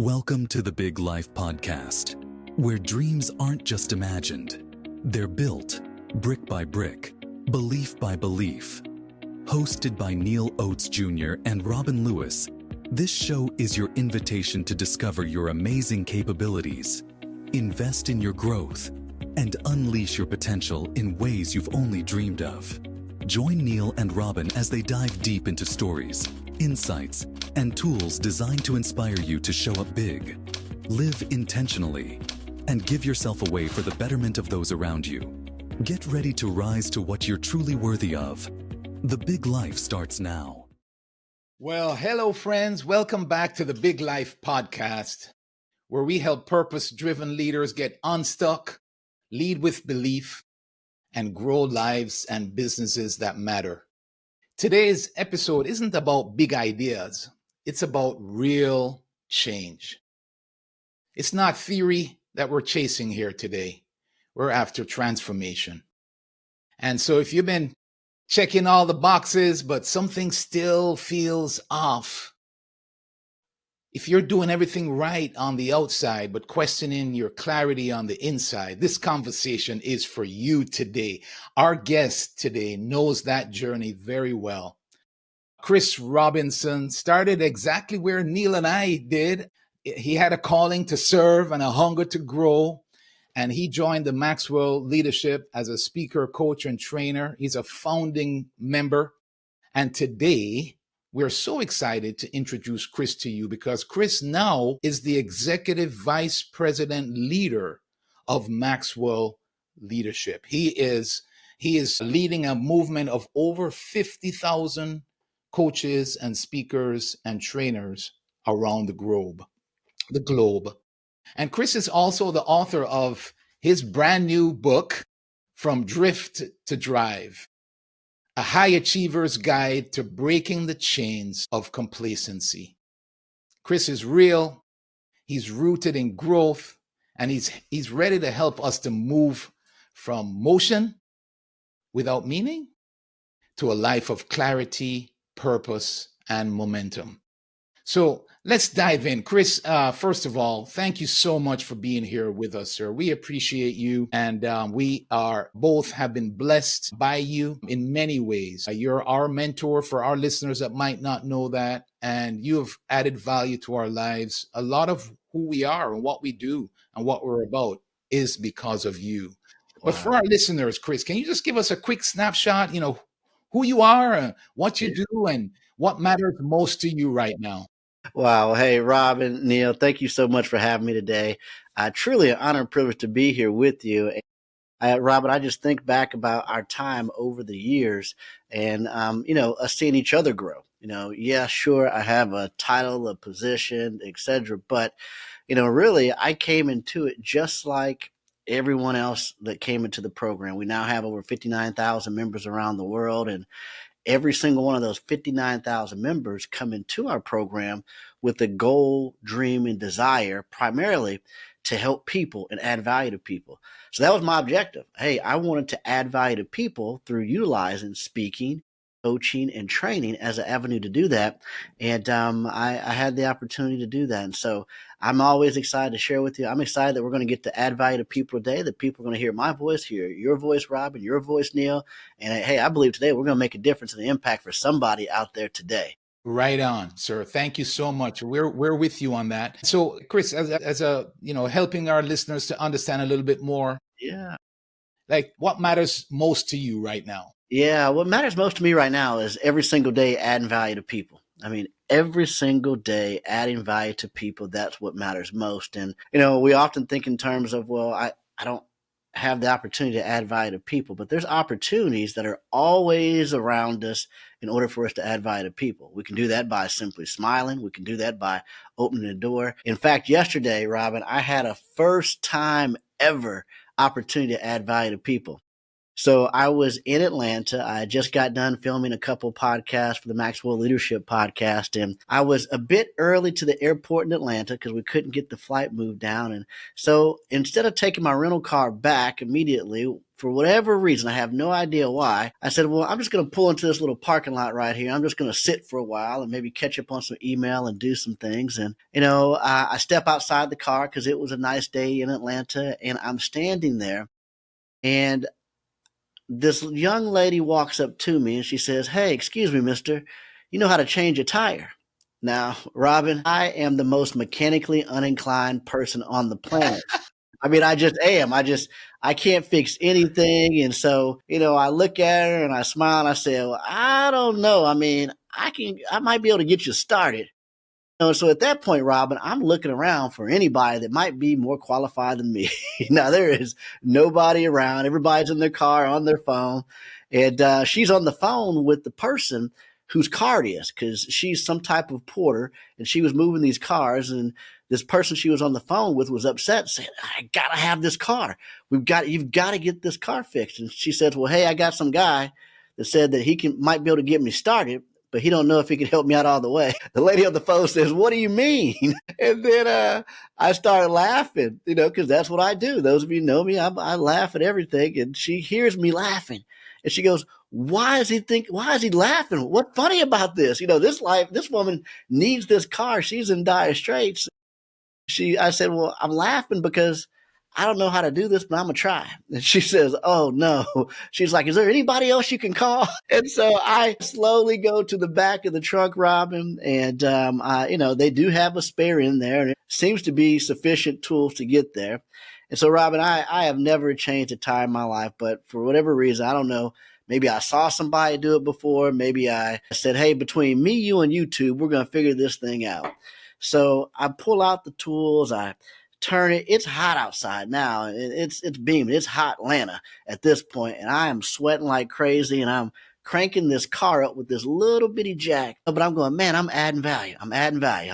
Welcome to the Big Life Podcast, where dreams aren't just imagined, they're built brick by brick, belief by belief. Hosted by Neal Oates Jr. and Robin Lewis, this show is your invitation to discover your amazing capabilities, invest in your growth, and unleash your potential in ways you've only dreamed of. Join Neal and Robin as they dive deep into stories, insights, and tools designed to inspire you to show up big, live intentionally, and give yourself away for the betterment of those around you. Get ready to rise to what you're truly worthy of. The Big Life starts now. Well, hello, friends. Welcome back to the Big Life Podcast, where we help purpose-driven leaders get unstuck, lead with belief, and grow lives and businesses that matter. Today's episode isn't about big ideas. It's about real change. It's not theory that we're chasing here today. We're after transformation. And so if you've been checking all the boxes, but something still feels off, if you're doing everything right on the outside, but questioning your clarity on the inside, this conversation is for you today. Our guest today knows that journey very well. Chris Robinson started exactly where Neal and I did. He had a calling to serve and a hunger to grow, and he joined the Maxwell Leadership as a speaker, coach, and trainer. He's a founding member. And today, we're so excited to introduce Chris to you because Chris now is the executive vice president leader of Maxwell Leadership. He is leading a movement of over 50,000 coaches and speakers and trainers around the globe. And Chris is also the author of his brand new book, From Drift to Drive, a high achiever's guide to breaking the chains of complacency. Chris is real, he's rooted in growth, and he's ready to help us to move from motion without meaning to a life of clarity, purpose, and momentum. So let's dive in. Chris, first of all, thank you so much for being here with us, sir. We appreciate you, and we are both have been blessed by you in many ways. You're our mentor for our listeners that might not know that, and you have added value to our lives. A lot of who we are and what we do and what we're about is because of you. But for our listeners, Chris, can you just give us a quick snapshot, who you are, what you do, and what matters most to you right now? Wow. Hey, Robin, Neal, thank you so much for having me today. Truly an honor and privilege to be here with you. Robin, I just think back about our time over the years and, us seeing each other grow. Yeah, sure, I have a title, a position, etc. But, really, I came into it just like everyone else that came into the program. We now have over 59,000 members around the world, and every single one of those 59,000 members come into our program with a goal, dream, and desire, primarily to help people and add value to people. So that was my objective. Hey, I wanted to add value to people through utilizing speaking, coaching, and training as an avenue to do that. And I had the opportunity to do that. And so I'm always excited to share with you. I'm excited that we're going to get to add value to people today, that people are going to hear my voice, hear your voice, Robin, your voice, Neal. And hey, I believe today we're going to make a difference and an impact for somebody out there today. Right on, sir. Thank you so much. We're with you on that. So, Chris, as a helping our listeners to understand a little bit more. Yeah. Like, what matters most to you right now? Yeah, what matters most to me right now is every single day adding value to people. I mean, every single day adding value to people, that's what matters most. And, we often think in terms of, well, I don't have the opportunity to add value to people, but there's opportunities that are always around us in order for us to add value to people. We can do that by simply smiling. We can do that by opening the door. In fact, yesterday, Robin, I had a first time ever opportunity to add value to people. So I was in Atlanta. I just got done filming a couple podcasts for the Maxwell Leadership podcast. And I was a bit early to the airport in Atlanta because we couldn't get the flight moved down. And so instead of taking my rental car back immediately, for whatever reason, I have no idea why, I said, well, I'm just going to pull into this little parking lot right here. I'm just going to sit for a while and maybe catch up on some email and do some things. And, I step outside the car because it was a nice day in Atlanta, and I'm standing there. And this young lady walks up to me and she says, "Hey, excuse me, mister, you know how to change a tire?" Now, Robin, I am the most mechanically uninclined person on the planet. I mean, I just am. I can't fix anything. And so, I look at her and I smile and I say, well, I don't know. I mean, I might be able to get you started. So at that point, Robin, I'm looking around for anybody that might be more qualified than me. Now, there is nobody around. Everybody's in their car, on their phone. And she's on the phone with the person whose car it is, because she's some type of porter and she was moving these cars. And this person she was on the phone with was upset, saying, "I got to have this car. You've got to get this car fixed." And she says, "Well, hey, I got some guy that said that might be able to get me started, but he don't know if he can help me out all the way." The lady on the phone says, "What do you mean?" And then I started laughing, because that's what I do. Those of you who know me, I laugh at everything. And she hears me laughing and she goes, why is he laughing? What's funny about this? This woman needs this car. She's in dire straits. I said, well, I'm laughing because I don't know how to do this, but I'm going to try. And she says, oh, no. She's like, is there anybody else you can call? And so I slowly go to the back of the trunk, Robin, and, they do have a spare in there, and it seems to be sufficient tools to get there. And so, Robin, I have never changed a tire in my life, but for whatever reason, I don't know. Maybe I saw somebody do it before. Maybe I said, hey, between me, you, and YouTube, we're going to figure this thing out. So I pull out the tools. I turn it. It's hot outside now. It's beaming. It's hot Atlanta at this point, and I am sweating like crazy, and I'm cranking this car up with this little bitty jack. But I'm going, man, I'm adding value. I'm adding value.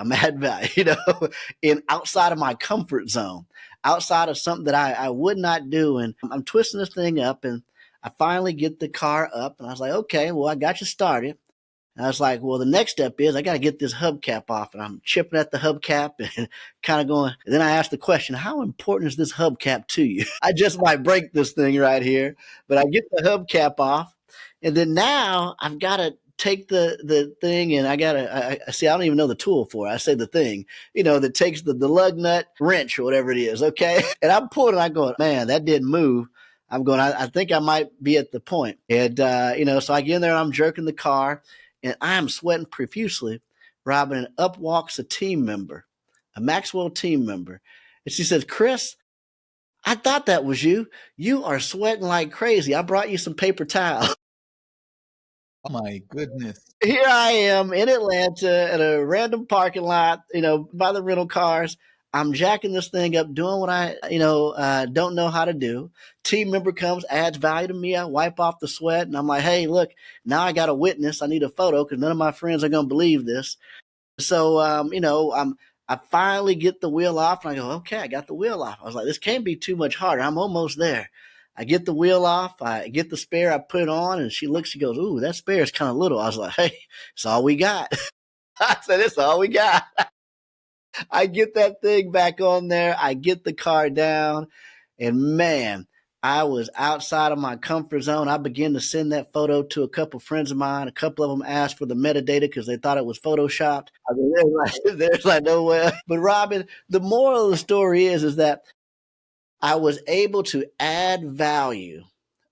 In outside of my comfort zone, outside of something that I would not do. And I'm twisting this thing up, and I finally get the car up, and I was like, okay, well, I got you started. And I was like, well, the next step is I got to get this hubcap off. And I'm chipping at the hubcap and kind of going. And then I asked the question, how important is this hubcap to you? I just might break this thing right here. But I get the hubcap off. And then now I've got to take the thing, and I don't even know the tool for it. I say the thing, that takes the lug nut wrench or whatever it is. Okay. And I'm pulling and I'm going, man, that didn't move. I'm going, I think I might be at the point. And, so I get in there and I'm jerking the car. And I am sweating profusely, Robin, and up walks a team member, a Maxwell team member. And she says, Chris, I thought that was you. You are sweating like crazy. I brought you some paper towels. Oh, my goodness. Here I am in Atlanta at a random parking lot, by the rental cars. I'm jacking this thing up, doing what I, don't know how to do. Team member comes, adds value to me. I wipe off the sweat, and I'm like, hey, look, now I got a witness. I need a photo because none of my friends are going to believe this. So, I finally get the wheel off, and I go, okay, I got the wheel off. I was like, this can't be too much harder. I'm almost there. I get the wheel off. I get the spare. I put it on, and she goes, ooh, that spare is kind of little. I was like, hey, it's all we got. I said, it's all we got. I get that thing back on there. I get the car down, and man, I was outside of my comfort zone. I began to send that photo to a couple friends of mine. A couple of them asked for the metadata because they thought it was photoshopped. I mean, there's like no way. But Robin, the moral of the story is that I was able to add value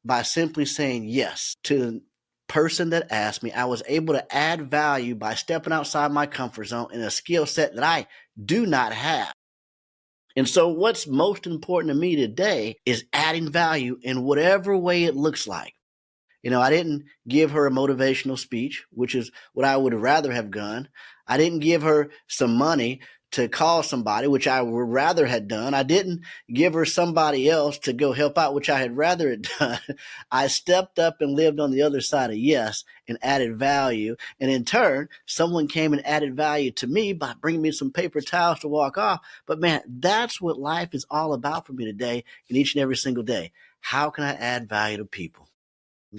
by simply saying yes to the person that asked me. I was able to add value by stepping outside my comfort zone in a skill set that I do not have. And so what's most important to me today is adding value in whatever way it looks like. I didn't give her a motivational speech, which is what I would rather have done. I didn't give her some money to call somebody, which I would rather had done. I didn't give her somebody else to go help out, which I had rather had done. I stepped up and lived on the other side of yes and added value. And in turn, someone came and added value to me by bringing me some paper towels to walk off. But man, that's what life is all about for me today and each and every single day. How can I add value to people?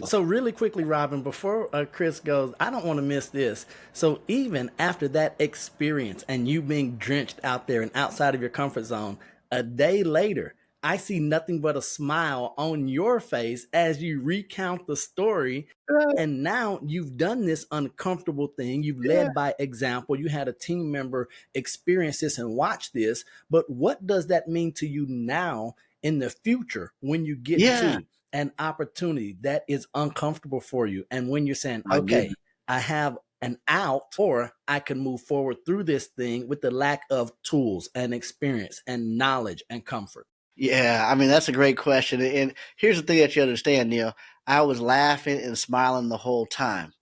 So really quickly, Robin, before Chris goes, I don't want to miss this. So even after that experience and you being drenched out there and outside of your comfort zone, a day later, I see nothing but a smile on your face as you recount the story. And now you've done this uncomfortable thing. You've led by example. You had a team member experience this and watch this. But what does that mean to you now in the future when you get to an opportunity that is uncomfortable for you? And when you're saying, okay, I have an out, or I can move forward through this thing with the lack of tools and experience and knowledge and comfort. Yeah, I mean, that's a great question. And here's the thing that you understand, Neal. I was laughing and smiling the whole time.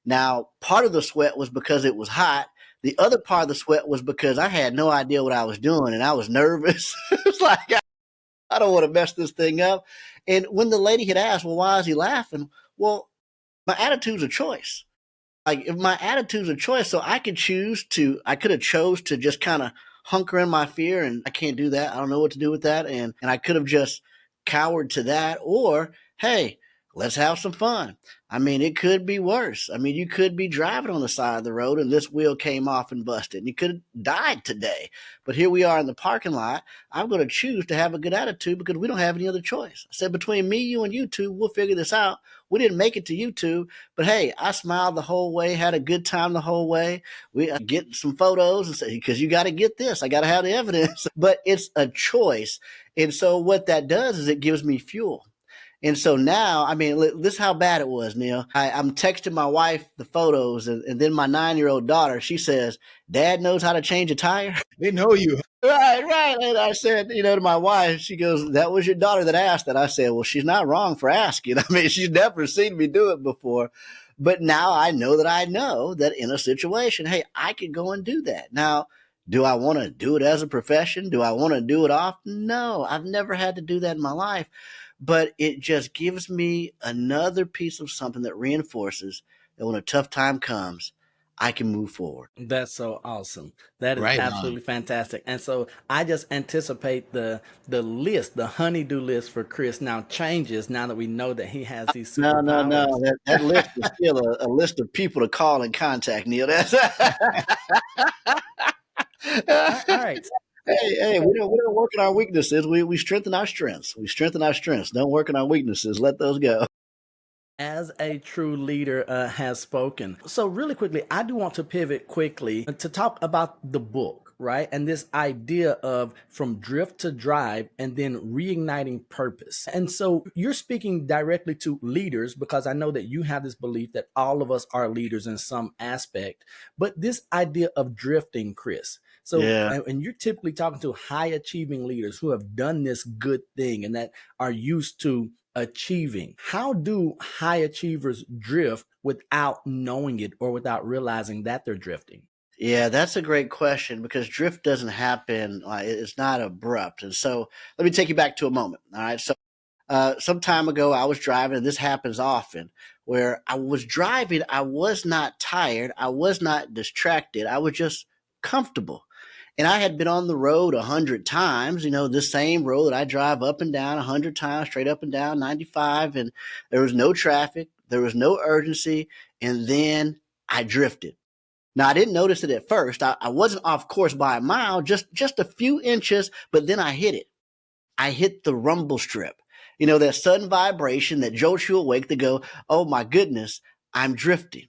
Now, part of the sweat was because it was hot. The other part of the sweat was because I had no idea what I was doing and I was nervous. It's like, I don't want to mess this thing up. And when the lady had asked, well, why is he laughing? Well, my attitude's a choice. Like, if my attitude's a choice, so I could have chose to just kind of hunker in my fear, and I can't do that. I don't know what to do with that. And I could have just cowered to that, or, hey, let's have some fun. I mean, it could be worse. I mean, you could be driving on the side of the road and this wheel came off and busted and you could have died today. But here we are in the parking lot. I'm going to choose to have a good attitude because we don't have any other choice. I said, between me, you, and YouTube, we'll figure this out. We didn't make it to YouTube, but hey, I smiled the whole way, had a good time the whole way. We get some photos and say, because you got to get this. I got to have the evidence. But it's a choice. And so what that does is it gives me fuel. And so now, I mean, this is how bad it was, Neal. I'm texting my wife the photos, and then my 9-year-old daughter, she says, Dad knows how to change a tire. They know you. Right. And I said, to my wife, she goes, that was your daughter that asked that. I said, well, she's not wrong for asking. I mean, she's never seen me do it before. But now I know that in a situation, hey, I could go and do that. Now, do I want to do it as a profession? Do I want to do it often? No, I've never had to do that in my life. But it just gives me another piece of something that reinforces that when a tough time comes, I can move forward. That's so awesome. That is Right absolutely fantastic. And so I just anticipate the list, the honeydew list for Chris now changes now that we know that he has these superpowers. No. That list is still a list of people to call and contact, Neal. That's All right. Hey, we don't work on our weaknesses. We strengthen our strengths. Don't work on our weaknesses. Let those go. As a true leader has spoken. So really quickly, I do want to pivot quickly to talk about the book, right? And this idea of from drift to drive and then reigniting purpose. And so you're speaking directly to leaders because I know that you have this belief that all of us are leaders in some aspect, but this idea of drifting, Chris. So, and you're typically talking to high achieving leaders who have done this good thing and that are used to achieving. How do high achievers drift without knowing it or without realizing that they're drifting? Yeah, that's a great question because drift doesn't happen. It's not abrupt. And so let me take you back to a moment. All right. So some time ago, I was driving, and this happens often, where I was driving. I was not tired. I was not distracted. I was just comfortable. And I had been on the road 100 times, this same road that I drive up and down 100 times, straight up and down 95. And there was no traffic. There was no urgency. And then I drifted. Now, I didn't notice it at first. I wasn't off course by a mile, just a few inches, but then I hit it. I hit the rumble strip. That sudden vibration that jolts you awake to go, oh my goodness, I'm drifting.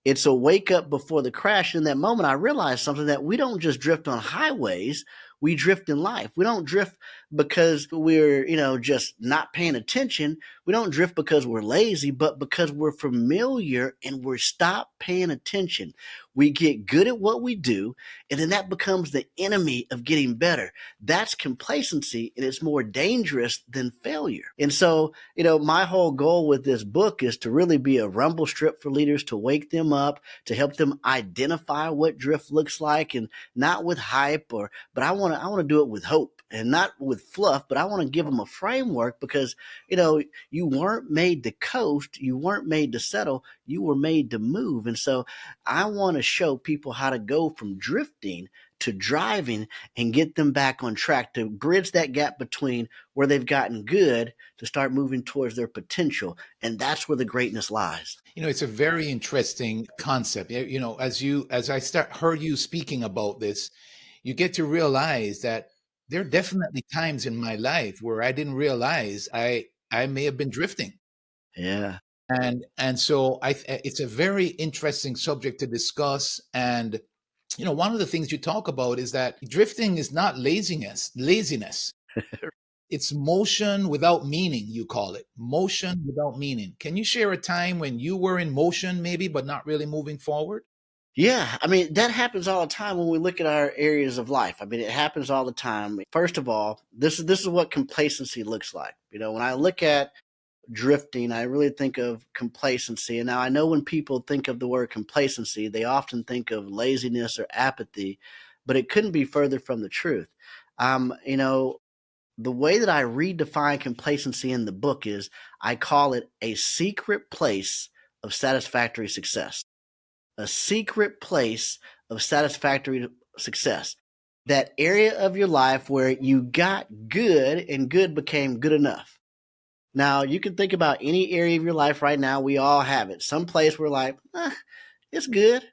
It's a wake up before the crash. In that moment, I realized something, that we don't just drift on highways. we drift in life. We don't drift because we're, just not paying attention. We don't drift because we're lazy, but because we're familiar and we're stopped paying attention. We get good at what we do, and then that becomes the enemy of getting better. That's complacency, and it's more dangerous than failure. And so, my whole goal with this book is to really be a rumble strip for leaders, to wake them up, to help them identify what drift looks like, and not with hype but I want to do it with hope, and not with fluff, but I want to give them a framework, because, you weren't made to coast, you weren't made to settle, you were made to move. And so I want to show people how to go from drifting to driving and get them back on track, to bridge that gap between where they've gotten good to start moving towards their potential. And that's where the greatness lies. It's a very interesting concept. As I heard you speaking about this, you get to realize that there are definitely times in my life where I didn't realize I may have been drifting. Yeah. And so it's a very interesting subject to discuss. And, one of the things you talk about is that drifting is not laziness. It's motion without meaning, you call it. Motion without meaning. Can you share a time when you were in motion maybe, but not really moving forward? Yeah, that happens all the time when we look at our areas of life. It happens all the time. First of all, this is what complacency looks like. When I look at drifting, I really think of complacency. And now I know when people think of the word complacency, they often think of laziness or apathy, but it couldn't be further from the truth. The way that I redefine complacency in the book is I call it a secret place of satisfactory success. A secret place of satisfactory success. That area of your life where you got good and good became good enough. Now, you can think about any area of your life right now. We all have it. Some place where it's good.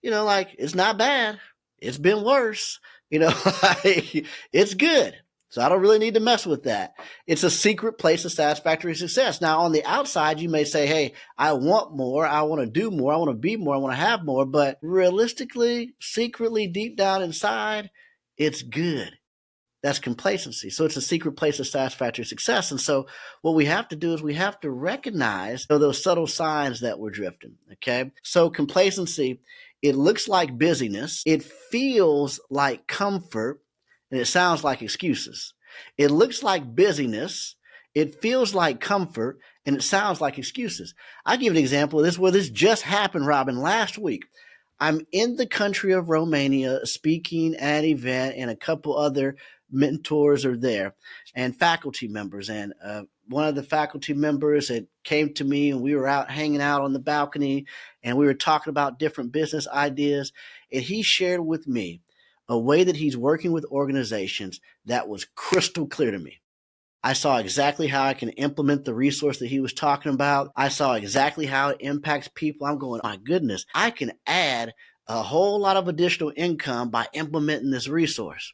It's not bad. It's been worse. It's good. So I don't really need to mess with that. It's a secret place of satisfactory success. Now, on the outside, you may say, hey, I want more. I want to do more. I want to be more. I want to have more. But realistically, secretly, deep down inside, it's good. That's complacency. So it's a secret place of satisfactory success. And so what we have to do is we have to recognize those subtle signs that we're drifting. Okay. So complacency, it looks like busyness. It feels like comfort, and it sounds like excuses. It looks like busyness. It feels like comfort, and it sounds like excuses. I'll give an example of this where this just happened, Robin, last week. I'm in the country of Romania speaking at an event, and a couple other mentors are there and faculty members. And one of the faculty members had came to me, and we were out hanging out on the balcony, and we were talking about different business ideas. And he shared with me a way that he's working with organizations that was crystal clear to me. I saw exactly how I can implement the resource that he was talking about. I saw exactly how it impacts people. I'm going, my goodness, I can add a whole lot of additional income by implementing this resource.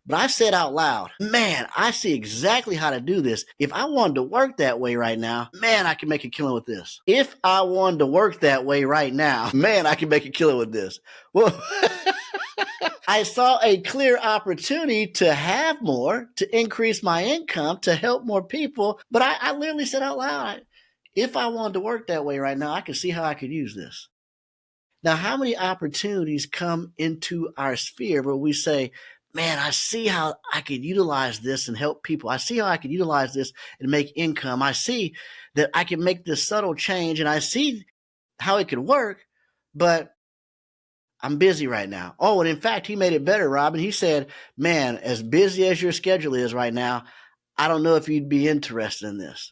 But I said out loud, man, I see exactly how to do this. If I wanted to work that way right now, man, I can make a killing with this. If I wanted to work that way right now, man, I can make a killing with this. Well, I saw a clear opportunity to have more, to increase my income, to help more people. But I literally said out loud, if I wanted to work that way right now, I can see how I could use this. Now, how many opportunities come into our sphere where we say, man, I see how I could utilize this and help people. I see how I could utilize this and make income. I see that I can make this subtle change, and I see how it could work, but I'm busy right now. Oh, and in fact, he made it better, Robin. He said, man, as busy as your schedule is right now, I don't know if you'd be interested in this.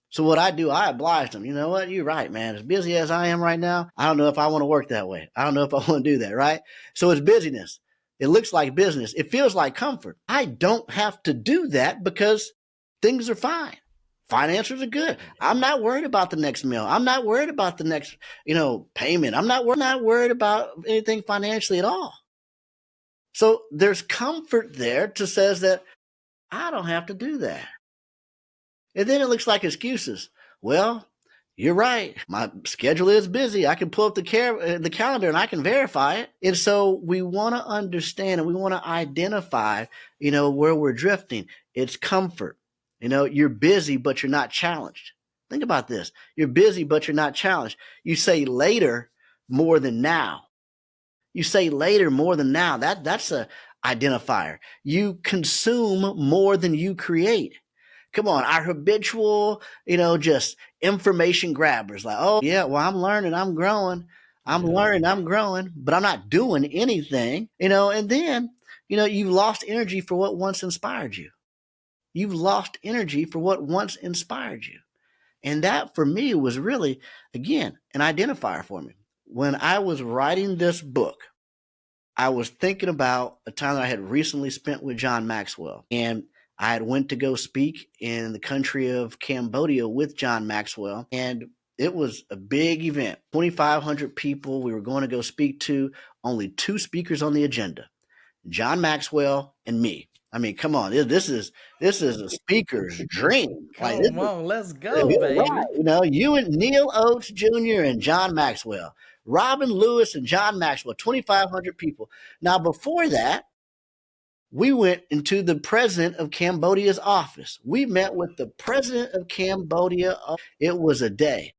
So what I do, I obliged him. You know what? You're right, man. As busy as I am right now, I don't know if I want to work that way. I don't know if I want to do that, right? So it's busyness. It looks like business. It feels like comfort. I don't have to do that because things are fine. Finances are good. I'm not worried about the next meal. I'm not worried about the next, payment. I'm not worried about anything financially at all. So there's comfort there to says that I don't have to do that. And then it looks like excuses. Well, You're right. My schedule is busy. I can pull up the calendar and I can verify it. And so we want to understand and we want to identify, where we're drifting. It's comfort. You're busy, but you're not challenged. Think about this. You're busy, but you're not challenged. You say later more than now. You say later more than now. That's a identifier. You consume more than you create. Come on, our habitual, just information grabbers like, oh, yeah, well, I'm learning, I'm growing. I'm learning, I'm growing, but I'm not doing anything, and then, you've lost energy for what once inspired you. You've lost energy for what once inspired you. And that for me was really, again, an identifier for me. When I was writing this book, I was thinking about a time that I had recently spent with John Maxwell. And I had went to go speak in the country of Cambodia with John Maxwell. And it was a big event, 2,500 people we were going to go speak to, only 2 speakers on the agenda, John Maxwell and me. I mean, come on, this is a speaker's dream. Come on, let's go, baby. Right, you and Neal Oates Jr. and John Maxwell, Robin Lewis and John Maxwell, 2,500 people. Now, before that, we went into the president of Cambodia's office. We met with the president of Cambodia. It was a day.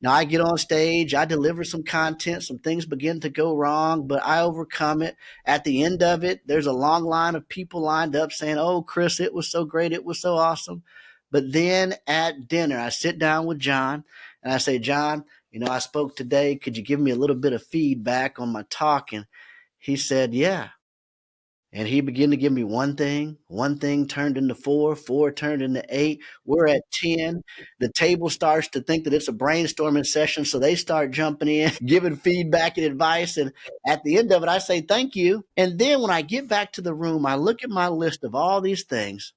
Now I get on stage, I deliver some content, some things begin to go wrong, but I overcome it. At the end of it, there's a long line of people lined up saying, oh, Chris, it was so great. It was so awesome. But then at dinner, I sit down with John and I say, John, I spoke today. Could you give me a little bit of feedback on my talk? And he said, yeah. And he began to give me one thing turned into 4 turned into 8. We're at 10. The table starts to think that it's a brainstorming session. So they start jumping in, giving feedback and advice. And at the end of it, I say, thank you. And then when I get back to the room, I look at my list of all these things.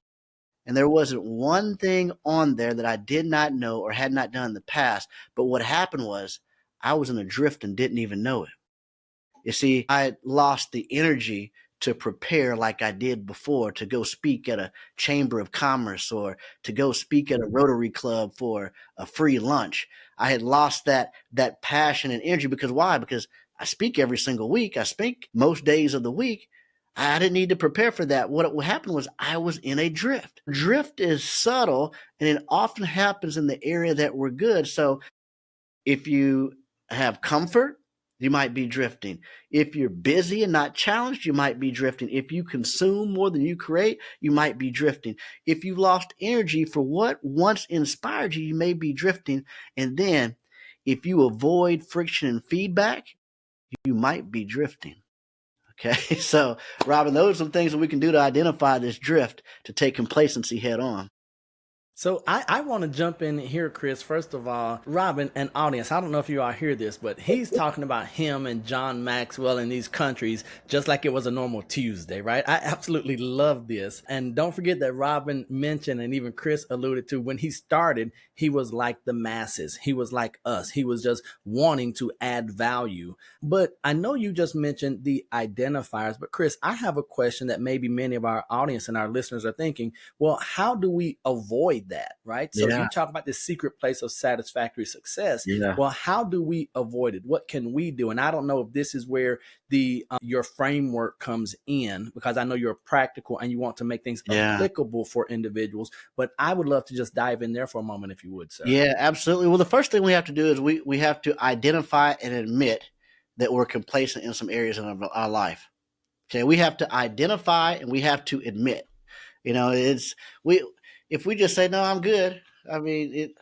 And there wasn't one thing on there that I did not know or had not done in the past. But what happened was I was in a drift and didn't even know it. You see, I lost the energy to prepare like I did before, to go speak at a chamber of commerce or to go speak at a Rotary Club for a free lunch. I had lost that passion and energy because why? Because I speak every single week. I speak most days of the week. I didn't need to prepare for that. What happened was I was in a drift. Drift is subtle and it often happens in the area that we're good. So if you have comfort, you might be drifting. If you're busy and not challenged, you might be drifting. If you consume more than you create, you might be drifting. If you've lost energy for what once inspired you, you may be drifting. And then if you avoid friction and feedback, you might be drifting. Okay, so Robin, those are some things that we can do to identify this drift, to take complacency head on. So I want to jump in here, Chris. First of all, Robin and audience, I don't know if you all hear this, but he's talking about him and John Maxwell in these countries just like it was a normal Tuesday, right? I absolutely love this. And don't forget that Robin mentioned, and even Chris alluded to, when he started, he was like the masses. He was like us. He was just wanting to add value. But I know you just mentioned the identifiers, but Chris, I have a question that maybe many of our audience and our listeners are thinking, well, how do we avoid that, right? So you talk about this secret place of satisfactory success. Well, how do we avoid it? What can we do? And I don't know if this is where the your framework comes in, because I know you're practical and you want to make things applicable for individuals, but I would love to just dive in there for a moment, if you would, sir. Yeah, absolutely. Well, the first thing we have to do is we have to identify and admit that we're complacent in some areas of our life. Okay, we have to identify and we have to admit. If we just say, no, I'm good, I mean,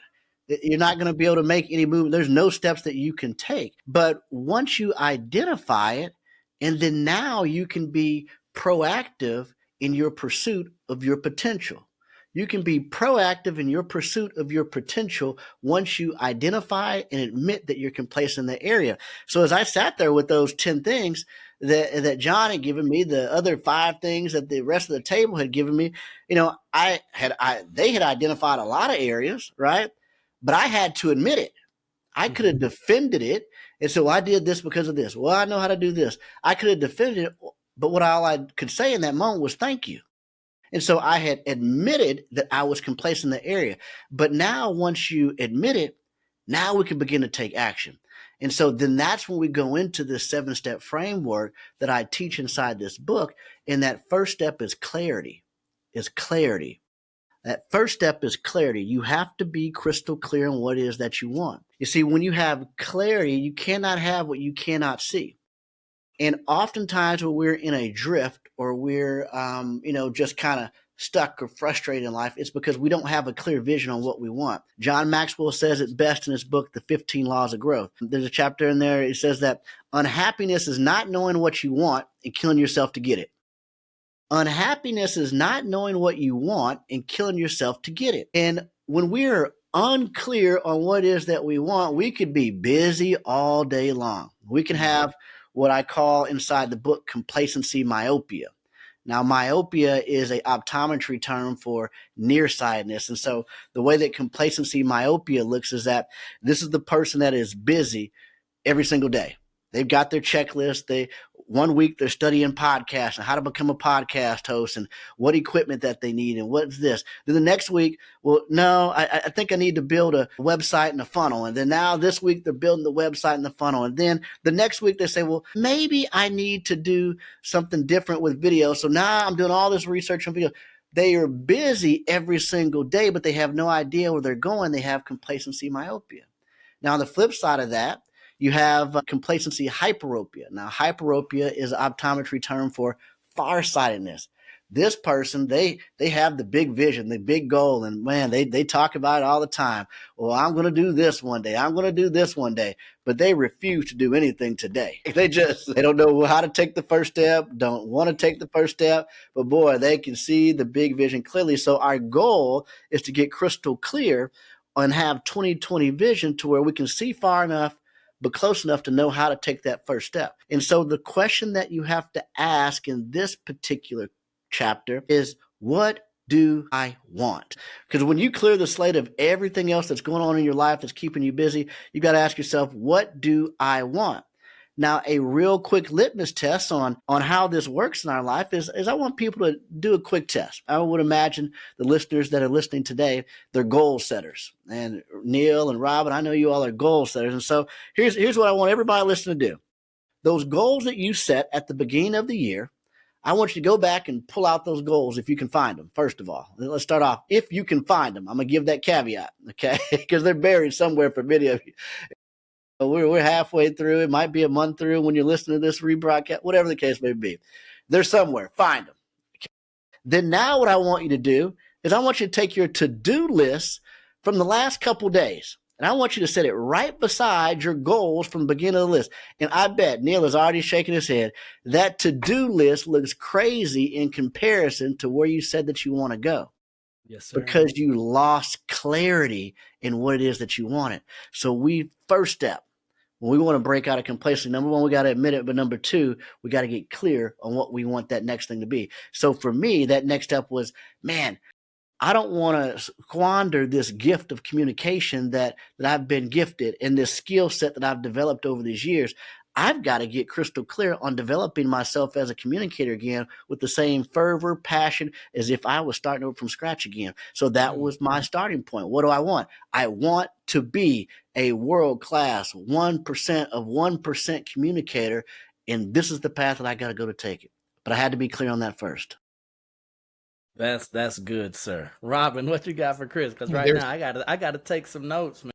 you're not going to be able to make any movement. There's no steps that you can take. But once you identify it, and then now you can be proactive in your pursuit of your potential. You can be proactive in your pursuit of your potential once you identify and admit that you're complacent in the area. So as I sat there with those 10 things that John had given me, the other 5 things that the rest of the table had given me, they had identified a lot of areas, right? But I had to admit it. I could have defended it. And so I did this because of this. Well, I know how to do this. I could have defended it, but all I could say in that moment was thank you. And so I had admitted that I was complacent in the area. But now once you admit it, Now we can begin to take action. And so then that's when we go into this 7-step framework that I teach inside this book. And that first step is clarity. That first step is clarity. You have to be crystal clear on what it is that you want. You see, when you have clarity, you cannot have what you cannot see. And oftentimes when we're in a drift or we're, just kind of stuck or frustrated in life, it's because we don't have a clear vision on what we want. John Maxwell says it best in his book, The 15 Laws of Growth. There's a chapter in there. It says that unhappiness is not knowing what you want and killing yourself to get it. Unhappiness is not knowing what you want and killing yourself to get it. And when we're unclear on what it is that we want, we could be busy all day long. We can have what I call inside the book complacency myopia. Now, myopia is an optometry term for nearsightedness. And so the way that complacency myopia looks is that this is the person that is busy every single day. They've got their checklist. One week they're studying podcasts and how to become a podcast host and what equipment that they need and what's this. Then the next week, well, no, I think I need to build a website and a funnel. And then now this week they're building the website and the funnel. And then the next week they say, well, maybe I need to do something different with video. So now I'm doing all this research on video. They are busy every single day, but they have no idea where they're going. They have complacency myopia. Now, on the flip side of that, you have complacency hyperopia. Now, hyperopia is an optometry term for farsightedness. This person, they have the big vision, the big goal, and man, they talk about it all the time. Well, I'm going to do this one day. I'm going to do this one day. But they refuse to do anything today. They don't know how to take the first step, don't want to take the first step. But boy, they can see the big vision clearly. So our goal is to get crystal clear and have 20/20 vision to where we can see far enough but close enough to know how to take that first step. And so the question that you have to ask in this particular chapter is, what do I want? Because when you clear the slate of everything else that's going on in your life that's keeping you busy, you got to ask yourself, what do I want? Now, a real quick litmus test on how this works in our life is I want people to do a quick test. I would imagine the listeners that are listening today, they're goal setters. And Neal and Robin, I know you all are goal setters. And so here's what I want everybody listening to do. Those goals that you set at the beginning of the year, I want you to go back and pull out those goals if you can find them, first of all. Let's start off. If you can find them, I'm going to give that caveat, okay? Because they're buried somewhere for many of you. We're halfway through. It might be a month through when you're listening to this rebroadcast, whatever the case may be. They're somewhere. Find them. Okay. Then now what I want you to do is I want you to take your to-do list from the last couple days, and I want you to set it right beside your goals from the beginning of the list. And I bet Neal is already shaking his head. That to-do list looks crazy in comparison to where you said that you want to go. Yes, sir. Because you lost clarity in what it is that you wanted. So first step, when we want to break out of complacency, number one, we got to admit it. But number two, we got to get clear on what we want that next thing to be. So for me, that next step was, man, I don't want to squander this gift of communication that I've been gifted and this skill set that I've developed over these years. I've got to get crystal clear on developing myself as a communicator again with the same fervor, passion as if I was starting over from scratch again. So that was my starting point. What do I want? I want to be a world-class 1% of 1% communicator, and this is the path that I got to go to take it. But I had to be clear on that first. That's good, sir. Robin, what you got for Chris? Because now I got to take some notes, man.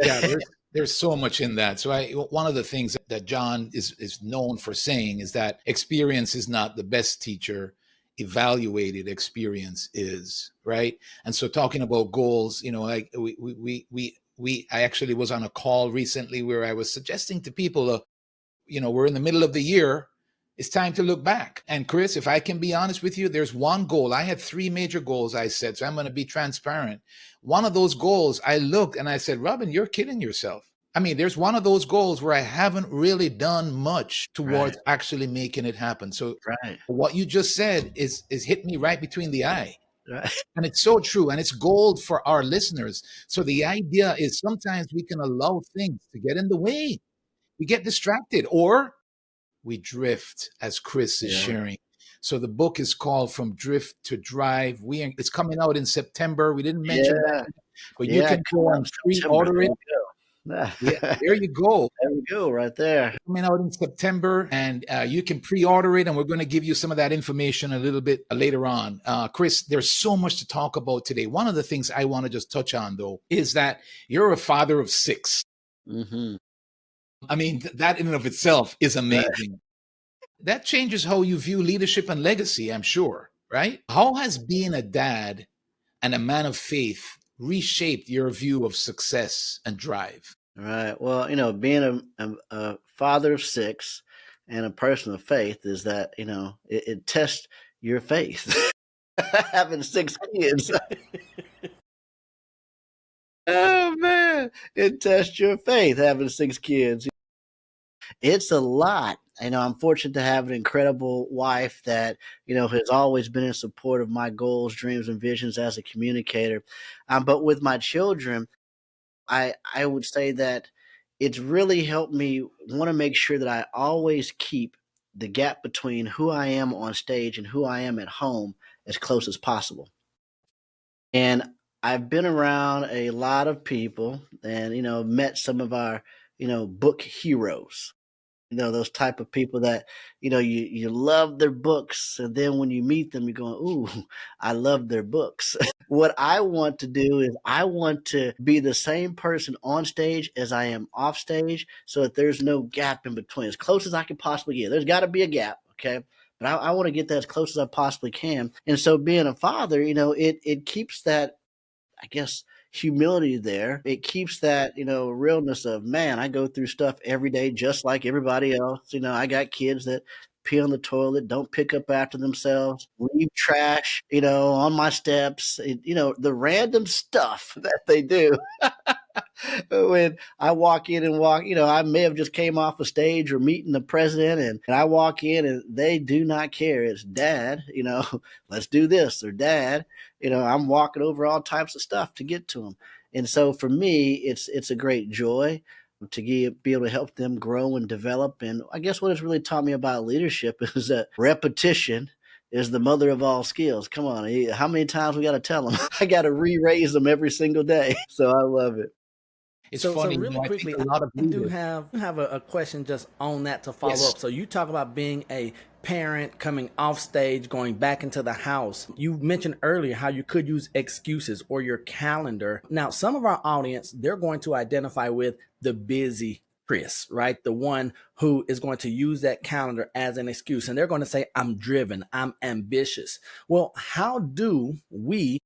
Yeah, there's so much in that. So one of the things that John is known for saying is that experience is not the best teacher. Evaluated experience is, right? And so talking about goals, like I actually was on a call recently where I was suggesting to people, we're in the middle of the year. It's time to look back. And Chris, if I can be honest with you, there's one goal. I had 3 major goals I set, so I'm going to be transparent. One of those goals, I looked and I said, Robin, you're kidding yourself. I mean, there's one of those goals where I haven't really done much towards actually making it happen. So what you just said is hit me right between the eye. Right. And it's so true. And it's gold for our listeners. So the idea is sometimes we can allow things to get in the way. We get distracted or we drift, as Chris is sharing. So the book is called From Drift to Drive. It's coming out in September. We didn't mention that, but you can go and pre-order it. Yeah, there you go. There we go, right there. Coming out in September, and you can pre-order it, and we're going to give you some of that information a little bit later on. Chris, there's so much to talk about today. One of the things I want to just touch on, though, is that you're a father of 6. Mm-hmm. I mean, that in and of itself is Right. amazing. That changes how you view leadership and legacy, I'm sure, right? How has being a dad and a man of faith reshaped your view of success and drive? Right. Well, being a father of 6 and a person of faith is that, it tests your faith. Having 6 kids. Oh man, it tests your faith having 6 kids. It's a lot. I'm fortunate to have an incredible wife that, has always been in support of my goals, dreams, and visions as a communicator. But with my children, I would say that it's really helped me want to make sure that I always keep the gap between who I am on stage and who I am at home as close as possible. And I've been around a lot of people and, met some of our, book heroes. Those type of people that, you love their books. And then when you meet them, you're going, ooh, I love their books. What I want to do is I want to be the same person on stage as I am off stage so that there's no gap in between, as close as I can possibly get. There's got to be a gap, okay? But I want to get that as close as I possibly can. And so being a father, it keeps that, I guess, humility there. It keeps that, realness of, man, I go through stuff every day just like everybody else. I got kids that pee on the toilet, don't pick up after themselves, leave trash, on my steps, the random stuff that they do. When I walk in and I may have just came off a stage or meeting the president and I walk in and they do not care. It's dad, let's do this. Or dad, I'm walking over all types of stuff to get to them. And so for me, it's a great joy to be able to help them grow and develop. And I guess what it's really taught me about leadership is that repetition is the mother of all skills. Come on, how many times we got to tell them? I got to re-raise them every single day. So I love it. It's So funny, really I think quickly, a lot of I do leaders. have a question just on that to follow Yes. up. So you talk about being a parent coming off stage, going back into the house. You mentioned earlier how you could use excuses or your calendar. Now, some of our audience, they're going to identify with the busy Chris, right? The one who is going to use that calendar as an excuse. And they're going to say, I'm driven, I'm ambitious. Well, how do we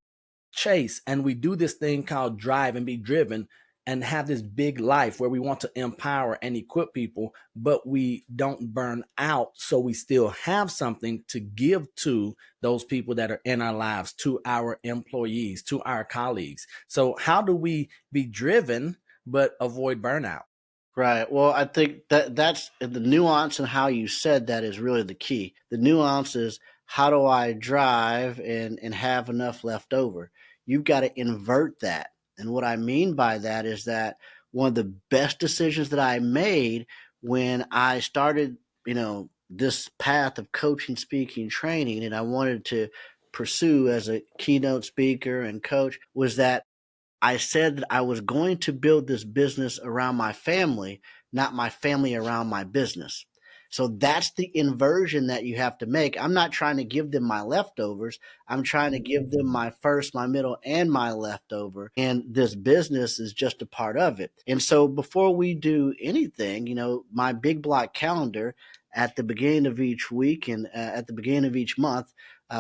chase and we do this thing called drive and be driven and have this big life where we want to empower and equip people, but we don't burn out, so we still have something to give to those people that are in our lives, to our employees, to our colleagues? So how do we be driven but avoid burnout? Right. Well, I think that's the nuance and how you said that is really the key. The nuance is, how do I drive and have enough left over? You've got to invert that. And what I mean by that is that one of the best decisions that I made when I started, this path of coaching, speaking, training, and I wanted to pursue as a keynote speaker and coach, was that I said that I was going to build this business around my family, not my family around my business. So that's the inversion that you have to make. I'm not trying to give them my leftovers. I'm trying to give them my first, my middle, and my leftover. And this business is just a part of it. And so before we do anything, my big block calendar at the beginning of each week and at the beginning of each month,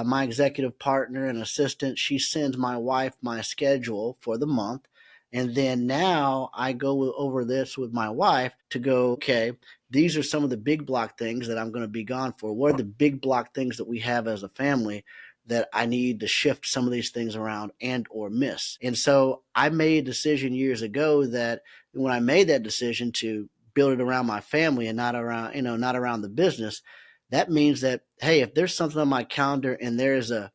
my executive partner and assistant, she sends my wife my schedule for the month. And then now I go over this with my wife to go, okay, these are some of the big block things that I'm going to be gone for. What are the big block things that we have as a family that I need to shift some of these things around and or miss? And so I made a decision years ago that when I made that decision to build it around my family and not around, not around the business, that means that, hey, if there's something on my calendar and there's a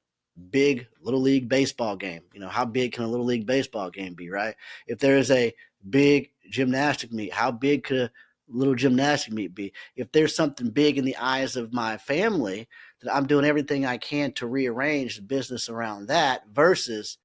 big little league baseball game, how big can a little league baseball game be, right? If there is a big gymnastic meet, how big could a little gymnastic meet be? If there's something big in the eyes of my family, that I'm doing everything I can to rearrange the business around that versus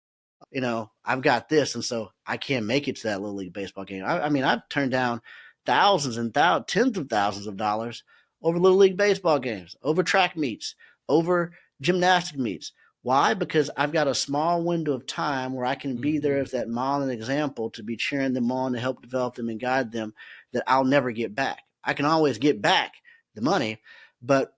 I've got this, and so I can't make it to that Little League baseball game. I mean, I've turned down thousands and tens of thousands of dollars over Little League baseball games, over track meets, over gymnastic meets. Why? Because I've got a small window of time where I can be there as that model and example to be cheering them on, to help develop them and guide them, that I'll never get back. I can always get back the money, but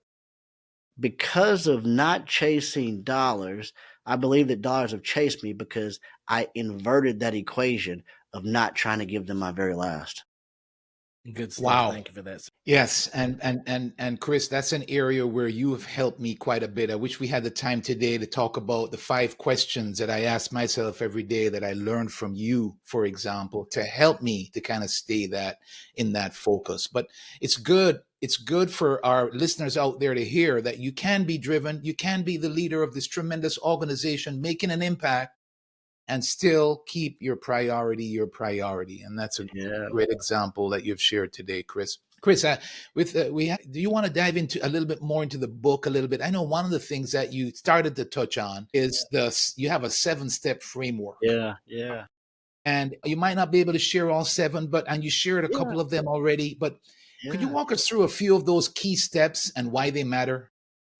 because of not chasing dollars, I believe that dollars have chased me because I inverted that equation of not trying to give them my very last. Good stuff. Wow. Thank you for that. Yes, and Chris, that's an area where you have helped me quite a bit. I wish we had the time today to talk about the 5 questions that I ask myself every day that I learned from you, for example, to help me to kind of stay in that focus. But it's good. It's good for our listeners out there to hear that you can be driven, you can be the leader of this tremendous organization, making an impact, and still keep your priority. And that's a great example that you've shared today, Chris. Chris, do you want to dive into a little bit more into the book a little bit? I know one of the things that you started to touch on is you have a 7-step framework. Yeah. And you might not be able to share all 7, and you shared a couple of them already, but could you walk us through a few of those key steps and why they matter?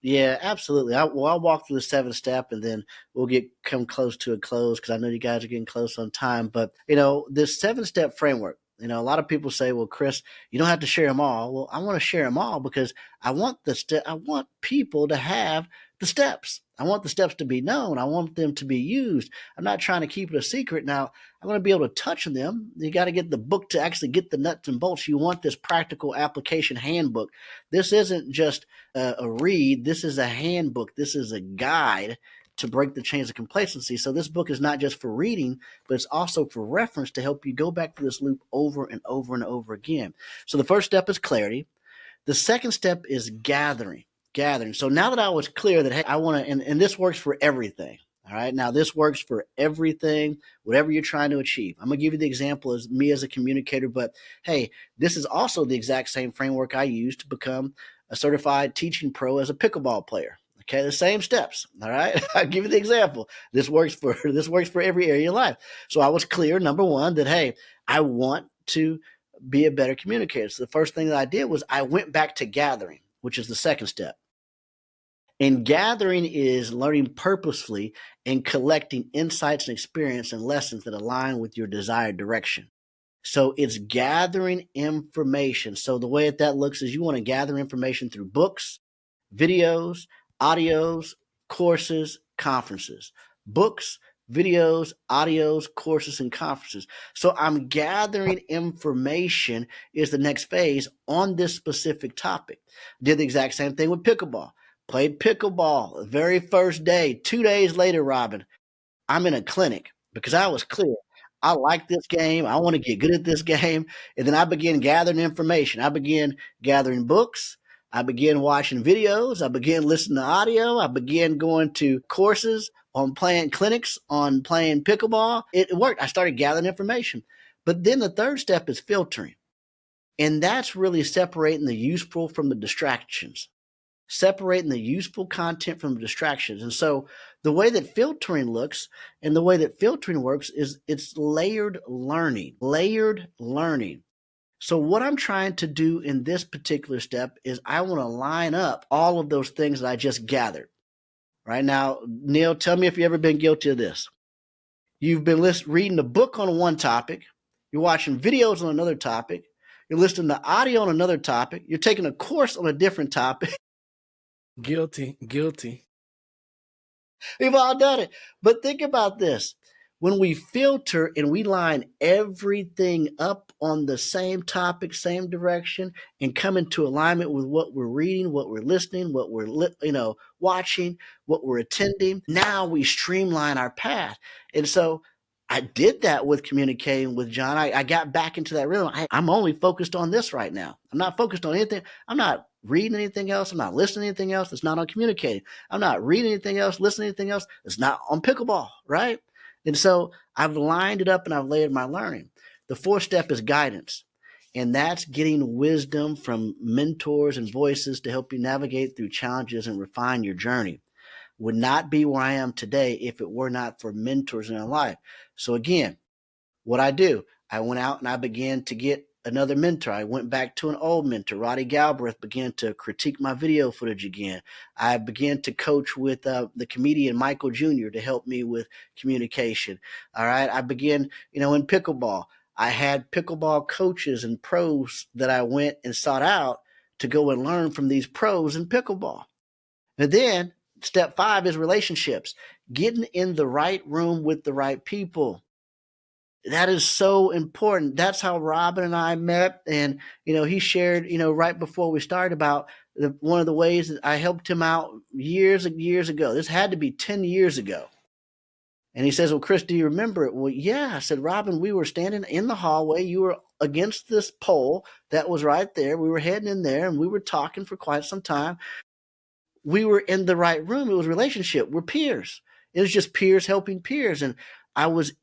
Yeah, absolutely. I'll walk through the 7-step, and then we'll come close to a close because I know you guys are getting close on time. But, this 7-step framework, a lot of people say, well, Chris, you don't have to share them all. Well, I want to share them all because I want I want people to have the steps. I want the steps to be known. I want them to be used. I'm not trying to keep it a secret. Now, I want to be able to touch them. You got to get the book to actually get the nuts and bolts. You want this practical application handbook. This isn't just a read. This is a handbook. This is a guide to break the chains of complacency. So this book is not just for reading, but it's also for reference to help you go back to this loop over and over and over again. So the first step is clarity. The second step is gathering. So now that I was clear that, hey, I want to, and this works for everything. All right. Now this works for everything, whatever you're trying to achieve. I'm going to give you the example as me as a communicator, but hey, this is also the exact same framework I used to become a certified teaching pro as a pickleball player. Okay, the same steps. All right. I'll give you the example. This works for every area of your life. So I was clear, number one, that, hey, I want to be a better communicator. So the first thing that I did was I went back to gathering, which is the second step. And gathering is learning purposefully and collecting insights and experience and lessons that align with your desired direction. So it's gathering information. So the way that looks is you want to gather information through books, videos, audios, courses, conferences. Books, videos, audios, courses, and conferences. So I'm gathering information is the next phase on this specific topic. Did the exact same thing with pickleball. Played pickleball the very first day. 2 days later, Robin, I'm in a clinic because I was clear. I like this game. I want to get good at this game. And then I began gathering information. I began gathering books. I began watching videos. I began listening to audio. I began going to courses on playing clinics, on playing pickleball. It worked. I started gathering information. But then the third step is filtering. And that's really separating the useful from the distractions. Separating the useful content from the distractions. And so the way that filtering looks and the way that filtering works is it's layered learning. So what I'm trying to do in this particular step is I want to line up all of those things that I just gathered. Right now, Neal, tell me if you've ever been guilty of this. You've been reading a book on one topic. You're watching videos on another topic. You're listening to audio on another topic. You're taking a course on a different topic. Guilty. We've all done it. But think about this. When we filter and we line everything up on the same topic, same direction, and come into alignment with what we're reading, what we're listening, what we're watching, what we're attending, now we streamline our path. And so I did that with communicating with John. I got back into that rhythm. I'm only focused on this right now. I'm not focused on anything. I'm not reading anything else. I'm not listening to anything else that's not on communicating. I'm not reading anything else, listening to anything else that's not on pickleball, right? And so I've lined it up and I've layered my learning. The fourth step is guidance. And that's getting wisdom from mentors and voices to help you navigate through challenges and refine your journey. would not be where I am today if it were not for mentors in my life. So again, what I do, I went out and I began to get another mentor. I went back to an old mentor, Roddy Galbraith, began to critique my video footage again. I began to coach with the comedian Michael Jr. to help me with communication. All right. I began, in pickleball. I had pickleball coaches and pros that I went and sought out to go and learn from these pros in pickleball. And then step 5 is relationships, getting in the right room with the right people. That is so important. That's how Robin and I met. And, he shared, right before we started about one of the ways that I helped him out years and years ago. This had to be 10 years ago. And he says, well, Chris, do you remember it? Well, yeah. I said, Robin, we were standing in the hallway. You were against this pole that was right there. We were heading in there and we were talking for quite some time. We were in the right room. It was a relationship. We're peers. It was just peers helping peers. And I was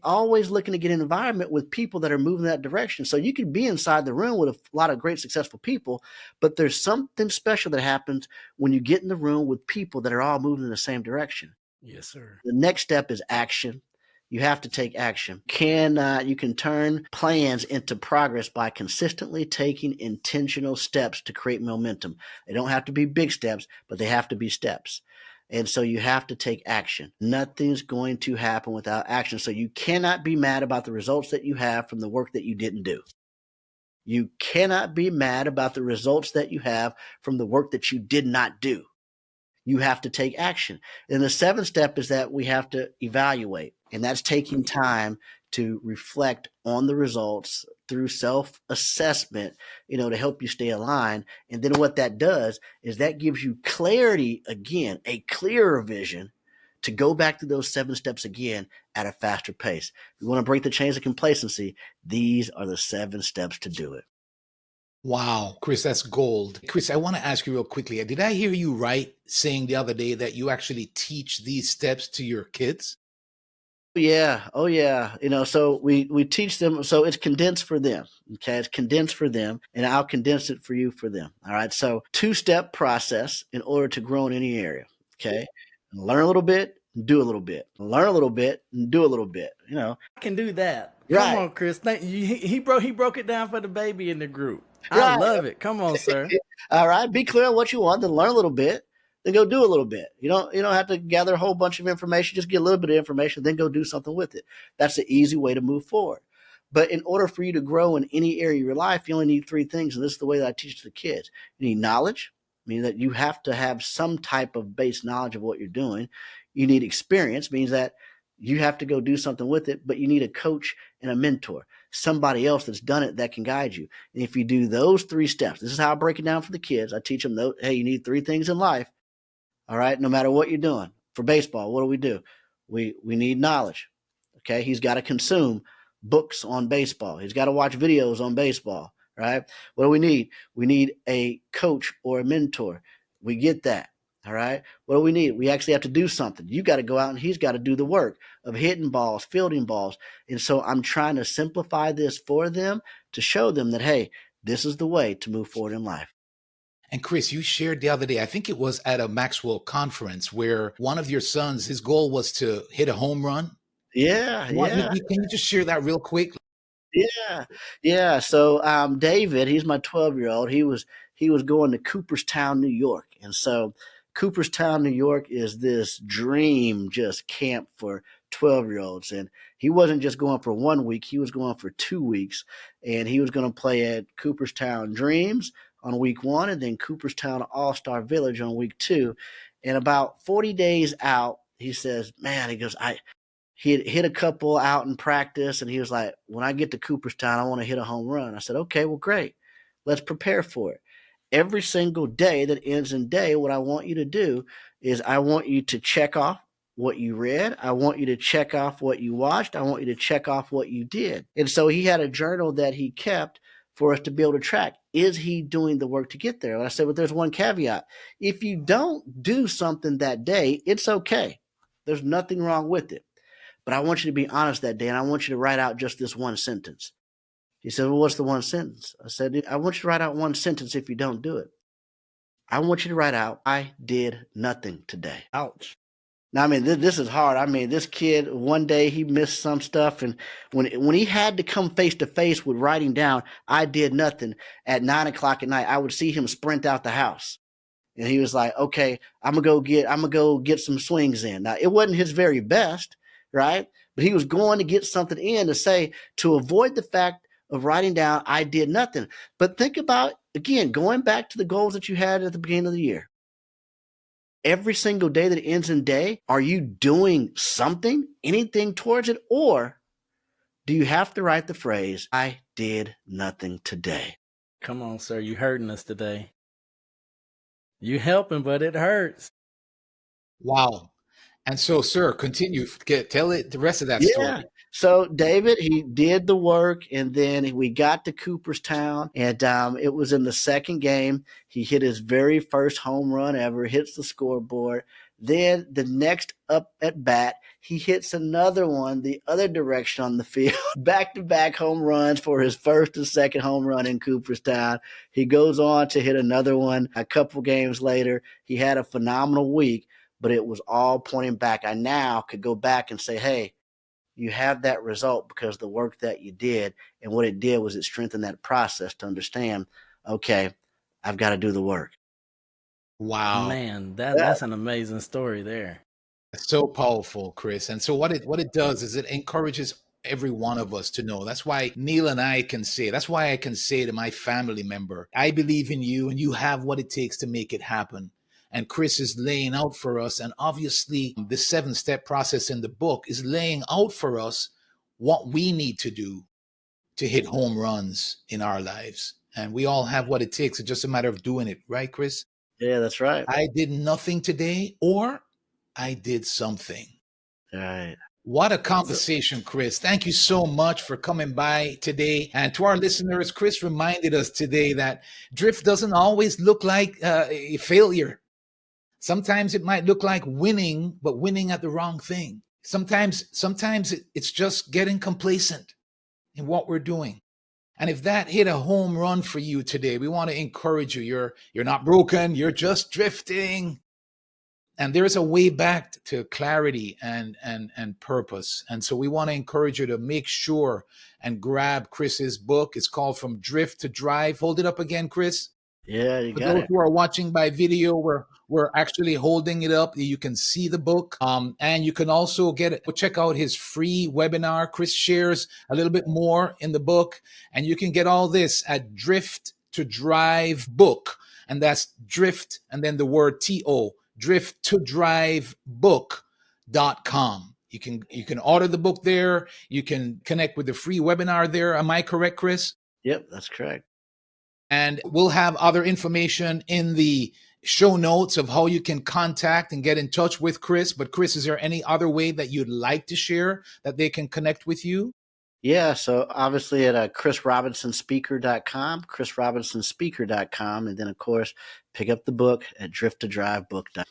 always looking to get an environment with people that are moving that direction. So you can be inside the room with a lot of great, successful people, but there's something special that happens when you get in the room with people that are all moving in the same direction. Yes, sir. The next step is action. You have to take action. You can turn plans into progress by consistently taking intentional steps to create momentum. They don't have to be big steps, but they have to be steps. And so you have to take action. Nothing's going to happen without action. So you cannot be mad about the results that you have from the work that you didn't do. You cannot be mad about the results that you have from the work that you did not do. You have to take action. And the 7th step is that we have to evaluate. And that's taking time to reflect on the results through self-assessment, to help you stay aligned. And then what that does is that gives you clarity again, a clearer vision to go back to those 7 steps again at a faster pace. If you want to break the chains of complacency, these are the 7 steps to do it. Wow, Chris, that's gold. Chris, I want to ask you real quickly. Did I hear you right saying the other day that you actually teach these steps to your kids? Yeah. Oh, yeah. So we teach them. So it's condensed for them. Okay. It's condensed for them and I'll condense it for you for them. All right. So 2-step process in order to grow in any area. Okay. Learn a little bit, do a little bit, learn a little bit and do a little bit, I can do that. Right. Come on, Chris. Thank you. He broke it down for the baby in the group. I Right. love it. Come on, sir. All right. Be clear on what you want, then learn a little bit. Then go do a little bit. You don't have to gather a whole bunch of information. Just get a little bit of information, then go do something with it. That's the easy way to move forward. But in order for you to grow in any area of your life, you only need 3 things. And this is the way that I teach to the kids. You need knowledge, meaning that you have to have some type of base knowledge of what you're doing. You need experience, means that you have to go do something with it, but you need a coach and a mentor, somebody else that's done it that can guide you. And if you do those 3 steps, this is how I break it down for the kids. I teach them, hey, you need 3 things in life. All right. No matter what you're doing. For baseball, what do? We need knowledge. Okay. He's got to consume books on baseball. He's got to watch videos on baseball. Right. What do we need? We need a coach or a mentor. We get that. All right. What do we need? We actually have to do something. You got to go out and he's got to do the work of hitting balls, fielding balls. And so I'm trying to simplify this for them to show them that, hey, this is the way to move forward in life. And Chris, you shared the other day, I think it was at a Maxwell conference where one of your sons, his goal was to hit a home run. Yeah. Can you just share that real quick? Yeah. So David, he's my 12-year-old. He was going to Cooperstown, New York. And so Cooperstown, New York is this dream just camp for 12-year-olds. And he wasn't just going for 1 week, he was going for 2 weeks. And he was going to play at Cooperstown Dreams on week 1 and then Cooperstown All-Star Village on week 2. And about 40 days out, he says, man, he goes, he had hit a couple out in practice and he was like, when I get to Cooperstown, I want to hit a home run. I said, okay, well, great. Let's prepare for it. Every single day that ends in day, what I want you to do is I want you to check off what you read. I want you to check off what you watched. I want you to check off what you did. And so he had a journal that he kept for us to be able to track. Is he doing the work to get there? And I said, but there's one caveat. If you don't do something that day, it's okay. There's nothing wrong with it. But I want you to be honest that day, and I want you to write out just this one sentence. He said, well, what's the one sentence? I said, I want you to write out one sentence if you don't do it. I want you to write out, I did nothing today. Ouch. Now, I mean, this is hard. I mean, this kid, one day he missed some stuff. And when he had to come face to face with writing down, I did nothing at 9 o'clock at night, I would see him sprint out the house. And he was like, okay, I'm gonna go get some swings in. Now, it wasn't his very best, right? But he was going to get something in to avoid the fact of writing down, I did nothing. But think about, again, going back to the goals that you had at the beginning of the year. Every single day that ends in day, are you doing something, anything towards it? Or do you have to write the phrase, I did nothing today? Come on, sir. You hurting us today. You helping, but it hurts. Wow. And so, sir, continue. Tell it the rest of that story. So David, he did the work, and then we got to Cooperstown, and it was in the second game. He hit his very first home run ever, hits the scoreboard. Then the next up at bat, he hits another one the other direction on the field, back-to-back home runs for his first and second home run in Cooperstown. He goes on to hit another one a couple games later. He had a phenomenal week, but it was all pointing back. I now could go back and say, hey, you have that result because of the work that you did. And what it did was it strengthened that process to understand, okay, I've got to do the work. Wow. Man, that's an amazing story there. So powerful, Chris. And so what it does is it encourages every one of us to know. That's why Neal and I can say, that's why I can say to my family member, I believe in you and you have what it takes to make it happen. And Chris is laying out for us. And obviously, the 7-step process in the book is laying out for us what we need to do to hit home runs in our lives. And we all have what it takes. It's just a matter of doing it. Right, Chris? Yeah, that's right. I did nothing today, or I did something. Right. What a conversation, Chris. Thank you so much for coming by today. And to our listeners, Chris reminded us today that drift doesn't always look like a failure. Sometimes it might look like winning, but winning at the wrong thing. Sometimes it's just getting complacent in what we're doing. And if that hit a home run for you today, we want to encourage you. You're not broken, you're just drifting. And there's a way back to clarity and purpose. And so we want to encourage you to make sure and grab Chris's book. It's called From Drift to Drive. Hold it up again, Chris. Yeah, you For got those it. who are watching by video, we're actually holding it up. You can see the book. And you can also check out his free webinar. Chris shares a little bit more in the book. And you can get all this at Drift to Drive book. And that's drift and then the word TO, drifttodrivebook.com. You can order the book there. You can connect with the free webinar there. Am I correct, Chris? Yep, that's correct. And we'll have other information in the show notes of how you can contact and get in touch with Chris. But Chris, is there any other way that you'd like to share that they can connect with you? Yeah, so obviously at chrisrobinsonspeaker.com, chrisrobinsonspeaker.com, and then, of course, pick up the book at drifttodrivebook.com.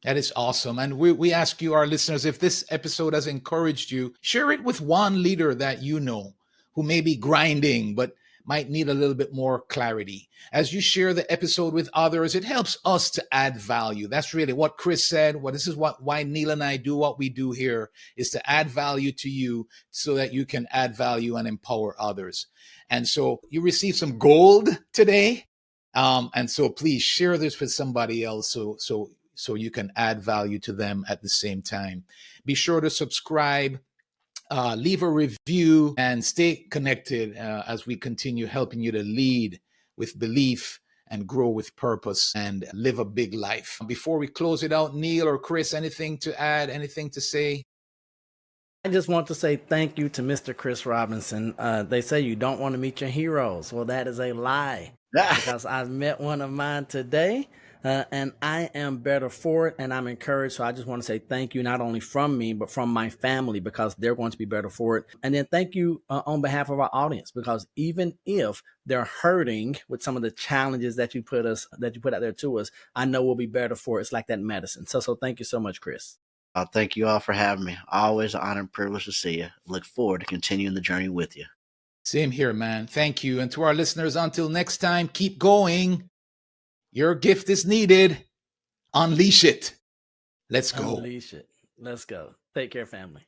That is awesome. And we ask you, our listeners, if this episode has encouraged you, share it with one leader that you know who may be grinding, but might need a little bit more clarity. As you share the episode with others, it helps us to add value. That's really what Chris said. Why Neal and I do what we do here, is to add value to you so that you can add value and empower others. And so you received some gold today. And so please share this with somebody else so you can add value to them at the same time. Be sure to subscribe, leave a review, and stay connected as we continue helping you to lead with belief and grow with purpose and live a big life. Before we close it out, Neal or Chris, anything to add, anything to say? I just want to say thank you to Mr. Chris Robinson. They say you don't want to meet your heroes. Well, that is a lie, because I've met one of mine today. And I am better for it, and I'm encouraged. So I just want to say thank you, not only from me, but from my family, because they're going to be better for it. And then thank you on behalf of our audience, because even if they're hurting with some of the challenges that you put out there to us, I know we'll be better for it. It's like that medicine. So thank you so much, Chris. Thank you all for having me. Always an honor and privilege to see you. Look forward to continuing the journey with you. Same here, man. Thank you. And to our listeners, until next time, keep going. Your gift is needed. Unleash it. Let's go. Unleash it. Let's go. Take care, family.